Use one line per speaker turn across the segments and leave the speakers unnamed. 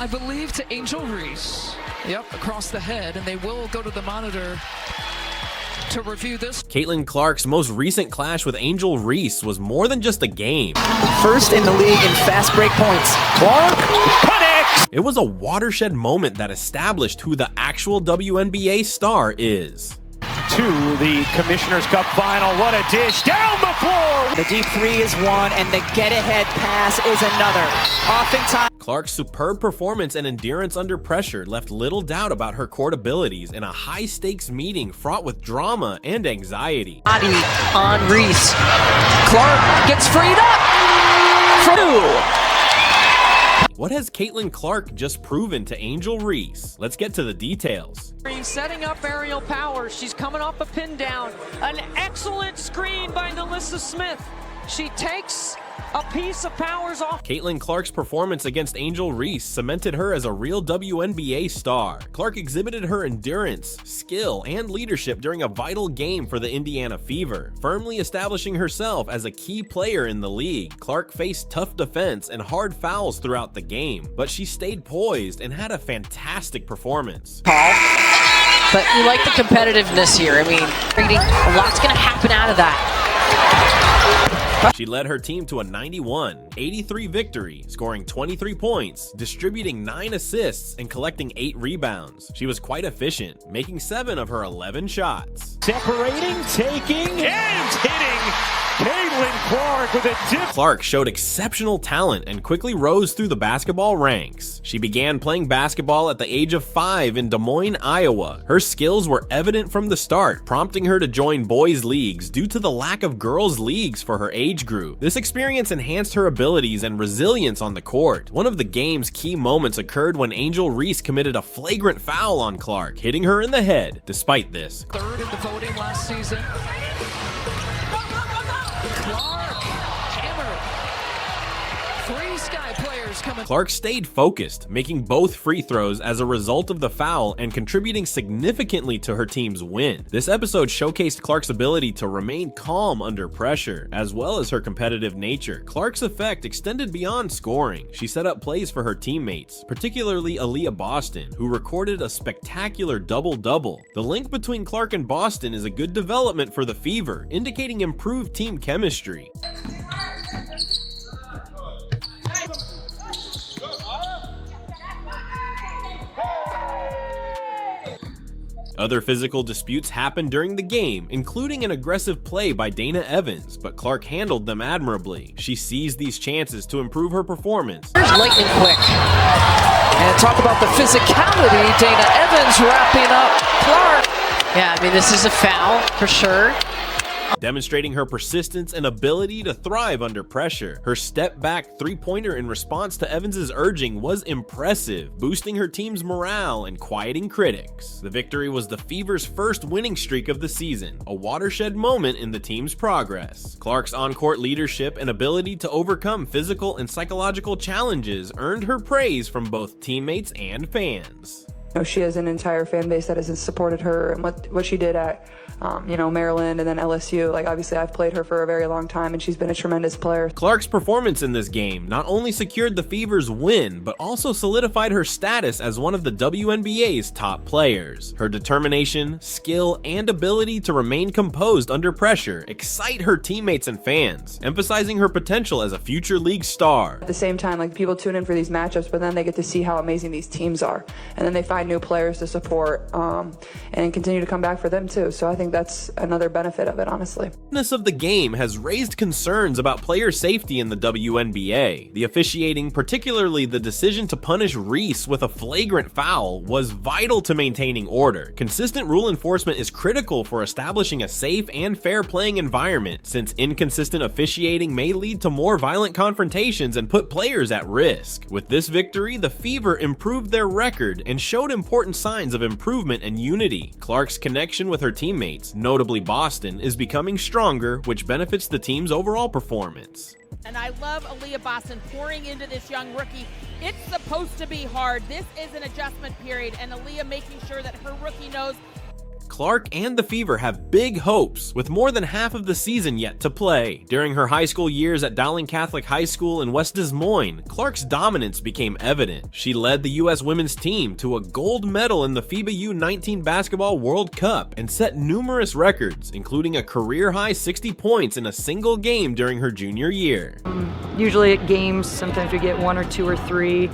I believe, to Angel Reese. Yep, across the head, and they will go to the monitor to review this.
Caitlin Clark's most recent clash with Angel Reese was more than just a game.
First in the league in fast break points. Clark connects!
It was a watershed moment that established who the actual WNBA star is.
To the Commissioner's Cup final. What a dish down the floor!
The deep three is one, and the get-ahead pass is another. Oftentimes,
Clark's superb performance and endurance under pressure left little doubt about her court abilities in a high-stakes meeting fraught with drama and anxiety.
body on Reese. Clark gets freed up. For two.
What has Caitlin Clark just proven to Angel Reese? Let's get to the details.
Setting up aerial power. She's coming off a pin down. An excellent screen by Nalissa Smith. She takes a piece of Powers off.
Caitlin Clark's performance against Angel Reese cemented her as a real WNBA star. Clark exhibited her endurance, skill, and leadership during a vital game for the Indiana Fever, firmly establishing herself as a key player in the league. Clark faced tough defense and hard fouls throughout the game, but she stayed poised and had a fantastic performance.
But you like the competitiveness here. I mean, a lot's going to happen out of that.
She led her team to a 91-83 victory, scoring 23 points, distributing 9 assists, and collecting 8 rebounds. She was quite efficient, making 7 of her 11 shots.
Separating, taking, and hitting. Caitlin Clark with a dip.
Clark showed exceptional talent and quickly rose through the basketball ranks. She began playing basketball at the age of 5 in Des Moines, Iowa. Her skills were evident from the start, prompting her to join boys' leagues due to the lack of girls' leagues for her age group. This experience enhanced her abilities and resilience on the court. One of the game's key moments occurred when Angel Reese committed a flagrant foul on Clark, hitting her in the head. Despite this,
Third in the voting last season. Clark hammered. 3 Sky players coming.
Clark stayed focused, making both free throws as a result of the foul and contributing significantly to her team's win. This episode showcased Clark's ability to remain calm under pressure, as well as her competitive nature. Clark's effect extended beyond scoring. She set up plays for her teammates, particularly Aaliyah Boston, who recorded a spectacular double-double. The link between Clark and Boston is a good development for the Fever, indicating improved team chemistry. Other physical disputes happened during the game, including an aggressive play by Dana Evans, but Clark handled them admirably. She seized these chances to improve her performance.
Here's lightning quick. And talk about the physicality. Dana Evans wrapping up Clark. Yeah, I mean, this is a foul for sure.
Demonstrating her persistence and ability to thrive under pressure. Her step-back three-pointer in response to Evans's urging was impressive, boosting her team's morale and quieting critics. The victory was the Fever's first winning streak of the season, a watershed moment in the team's progress. Clark's on-court leadership and ability to overcome physical and psychological challenges earned her praise from both teammates and fans.
She has an entire fan base that has supported her and what she did at Maryland and then LSU. Like, obviously I've played her for a very long time and she's been a tremendous player.
Clark's performance in this game not only secured the Fever's win, but also solidified her status as one of the WNBA's top players. Her determination, skill, and ability to remain composed under pressure excite her teammates and fans, emphasizing her potential as a future league star.
At the same time, like, people tune in for these matchups, but then they get to see how amazing these teams are. And then they find new players to support and continue to come back for them too. So I think that's another benefit of it, honestly.
The fitness of the game has raised concerns about player safety in the WNBA. The officiating, particularly the decision to punish Reese with a flagrant foul, was vital to maintaining order. Consistent rule enforcement is critical for establishing a safe and fair playing environment, since inconsistent officiating may lead to more violent confrontations and put players at risk. With this victory, the Fever improved their record and showed important signs of improvement and unity. Clark's connection with her teammates, notably Boston, is becoming stronger, which benefits the team's overall performance.
And I love Aaliyah Boston pouring into this young rookie. It's supposed to be hard. This is an adjustment period, and Aaliyah making sure that her rookie knows
Clark and the Fever have big hopes, with more than half of the season yet to play. During her high school years at Dowling Catholic High School in West Des Moines, Clark's dominance became evident. She led the U.S. women's team to a gold medal in the FIBA U19 Basketball World Cup and set numerous records, including a career-high 60 points in a single game during her junior year.
Usually at games, sometimes we get 1 or 2 or 3.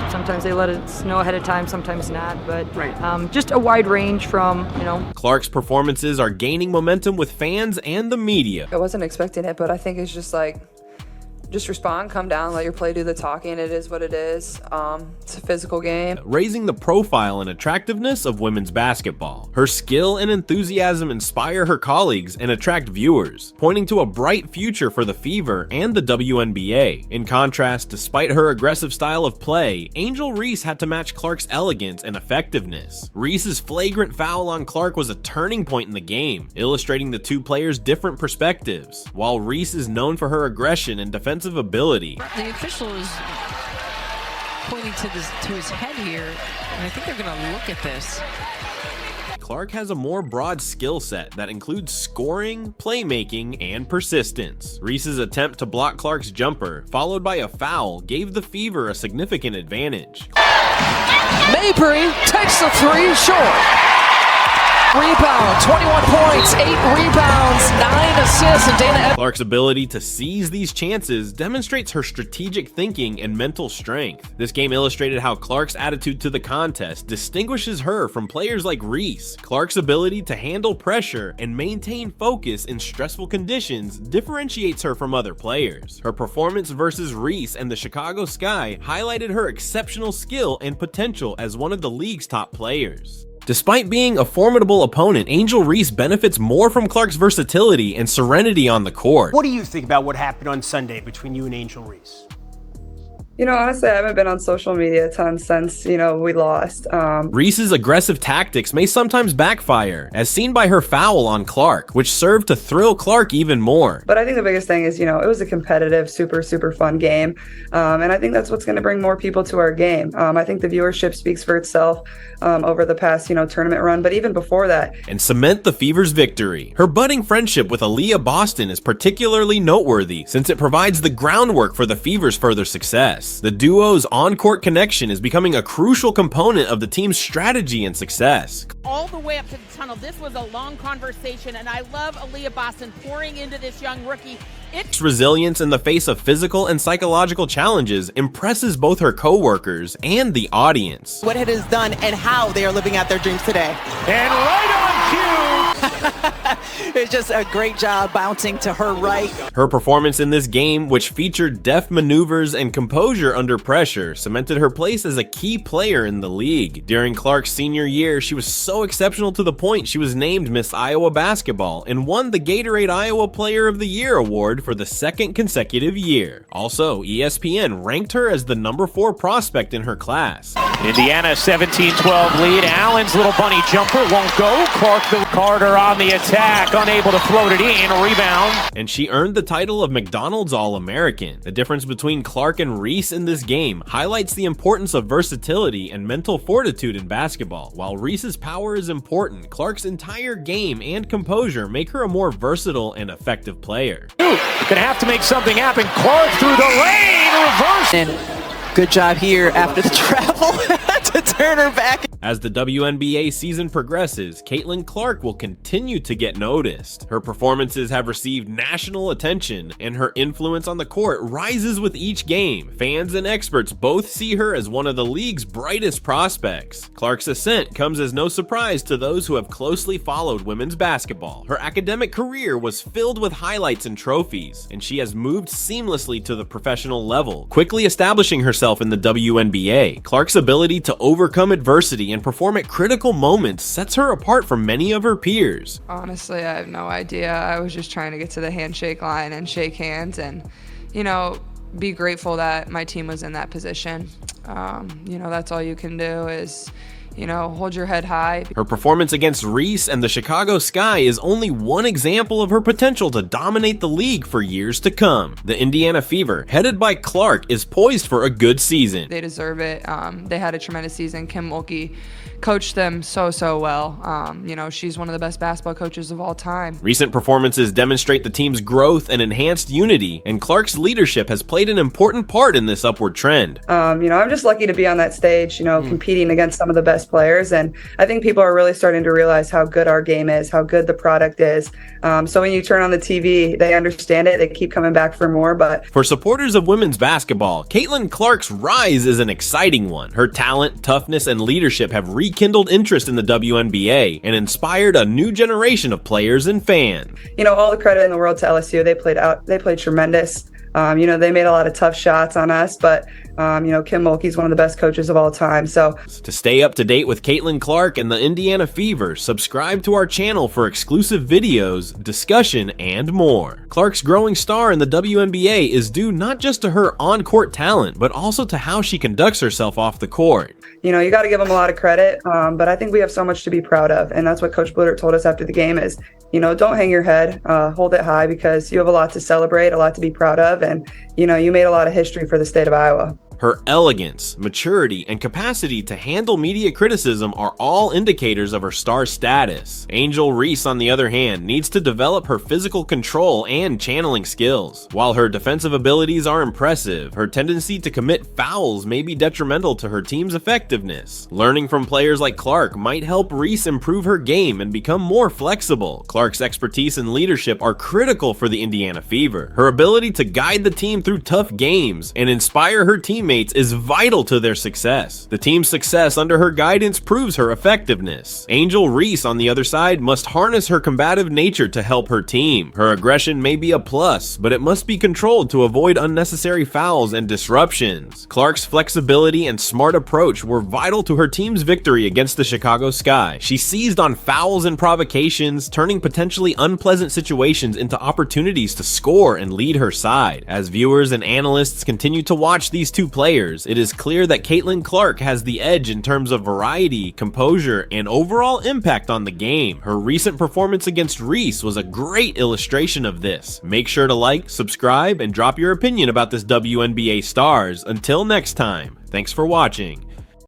Sometimes they let us know ahead of time, sometimes not, but just a wide range from,
Clark's performances are gaining momentum with fans and the media.
I wasn't expecting it, but I think it's just like, just respond, come down, let your play do the talking. It is what it is. It's a physical game.
Raising the profile and attractiveness of women's basketball. Her skill and enthusiasm inspire her colleagues and attract viewers, pointing to a bright future for the Fever and the WNBA. In contrast, despite her aggressive style of play, Angel Reese had to match Clark's elegance and effectiveness. Reese's flagrant foul on Clark was a turning point in the game, illustrating the two players' different perspectives. While Reese is known for her aggression and defensive ability,
The official is pointing to his head here, and I think they're going to look at this.
Clark has a more broad skill set that includes scoring, playmaking, and persistence. Reese's attempt to block Clark's jumper, followed by a foul, gave the Fever a significant advantage.
Mabry takes the 3 short. Rebound, 21 points, 8 rebounds, 9 assists, and Dana
Clark's ability to seize these chances demonstrates her strategic thinking and mental strength. This game illustrated how Clark's attitude to the contest distinguishes her from players like Reese. Clark's ability to handle pressure and maintain focus in stressful conditions differentiates her from other players. Her performance versus Reese and the Chicago Sky highlighted her exceptional skill and potential as one of the league's top players. Despite being a formidable opponent, Angel Reese benefits more from Clark's versatility and serenity on the court.
What do you think about what happened on Sunday between you and Angel Reese?
Honestly, I haven't been on social media a ton since, we lost.
Reese's aggressive tactics may sometimes backfire, as seen by her foul on Clark, which served to thrill Clark even more.
But I think the biggest thing is, it was a competitive, super, super fun game. And I think that's what's going to bring more people to our game. I think the viewership speaks for itself over the past, tournament run, but even before that.
And cement the Fever's victory. Her budding friendship with Aaliyah Boston is particularly noteworthy, since it provides the groundwork for the Fever's further success. The duo's on-court connection is becoming a crucial component of the team's strategy and success.
All the way up to the tunnel. This was a long conversation, and I love Aaliyah Boston pouring into this young rookie.
Its resilience in the face of physical and psychological challenges impresses both her co-workers and the audience.
What it has done and how they are living out their dreams today.
And right on cue!
It's just a great job bouncing to her right.
Her performance in this game, which featured deft maneuvers and composure under pressure, cemented her place as a key player in the league. During Clark's senior year, she was so exceptional to the point she was named Miss Iowa Basketball and won the Gatorade Iowa Player of the Year award for the 2nd consecutive year. Also, ESPN ranked her as the number 4 prospect in her class.
Indiana 17-12 lead. Allen's little bunny jumper won't go. Carter on the attack, unable to float it in. A rebound.
And she earned the title of McDonald's All-American. The difference between Clark and Reese in this game highlights the importance of versatility and mental fortitude in basketball. While Reese's power is important, Clark's entire game and composure make her a more versatile and effective player.
Gonna have to make something happen. Clark through the lane, reverse.
And good job here after the travel to turn her back.
As the WNBA season progresses, Caitlin Clark will continue to get noticed. Her performances have received national attention, and her influence on the court rises with each game. Fans and experts both see her as one of the league's brightest prospects. Clark's ascent comes as no surprise to those who have closely followed women's basketball. Her academic career was filled with highlights and trophies, and she has moved seamlessly to the professional level, quickly establishing herself in the WNBA. Clark's ability to overcome adversity and perform at critical moments sets her apart from many of her peers.
Honestly, I have no idea. I was just trying to get to the handshake line and shake hands and, be grateful that my team was in that position. That's all you can do is, hold your head high.
Her performance against Reese and the Chicago Sky is only one example of her potential to dominate the league for years to come. The Indiana Fever, headed by Clark, is poised for a good season.
They deserve it. They had a tremendous season. Kim Mulkey coached them so well. She's one of the best basketball coaches of all time.
Recent performances demonstrate the team's growth and enhanced unity, and Clark's leadership has played an important part in this upward trend.
I'm just lucky to be on that stage, competing against some of the best players, and I think people are really starting to realize how good our game is, how good the product is. So when you turn on the TV, they understand it, they keep coming back for more. But
for supporters of women's basketball, Caitlin Clark's rise is an exciting one. Her talent, toughness, and leadership have rekindled interest in the WNBA and inspired a new generation of players and fans.
All the credit in the world to LSU. They played tremendous. They made a lot of tough shots on us, but Kim Mulkey's one of the best coaches of all time. So
to stay up to date with Caitlin Clark and the Indiana Fever, subscribe to our channel for exclusive videos, discussion, and more. Clark's growing star in the WNBA is due not just to her on-court talent, but also to how she conducts herself off the court.
You got to give them a lot of credit, but I think we have so much to be proud of, and that's what Coach Bluder told us after the game is, don't hang your head, hold it high, because you have a lot to celebrate, a lot to be proud of, and, you made a lot of history for the state of Iowa.
Her elegance, maturity, and capacity to handle media criticism are all indicators of her star status. Angel Reese, on the other hand, needs to develop her physical control and channeling skills. While her defensive abilities are impressive, her tendency to commit fouls may be detrimental to her team's effectiveness. Learning from players like Clark might help Reese improve her game and become more flexible. Clark's expertise and leadership are critical for the Indiana Fever. Her ability to guide the team through tough games and inspire her teammates is vital to their success. The team's success under her guidance proves her effectiveness. Angel Reese, on the other side, must harness her combative nature to help her team. Her aggression may be a plus, but it must be controlled to avoid unnecessary fouls and disruptions. Clark's flexibility and smart approach were vital to her team's victory against the Chicago Sky. She seized on fouls and provocations, turning potentially unpleasant situations into opportunities to score and lead her side. As viewers and analysts continue to watch these two players, it is clear that Caitlin Clark has the edge in terms of variety, composure, and overall impact on the game. Her recent performance against Reese was a great illustration of this. Make sure to like, subscribe, and drop your opinion about this WNBA stars. Until next time, thanks for watching.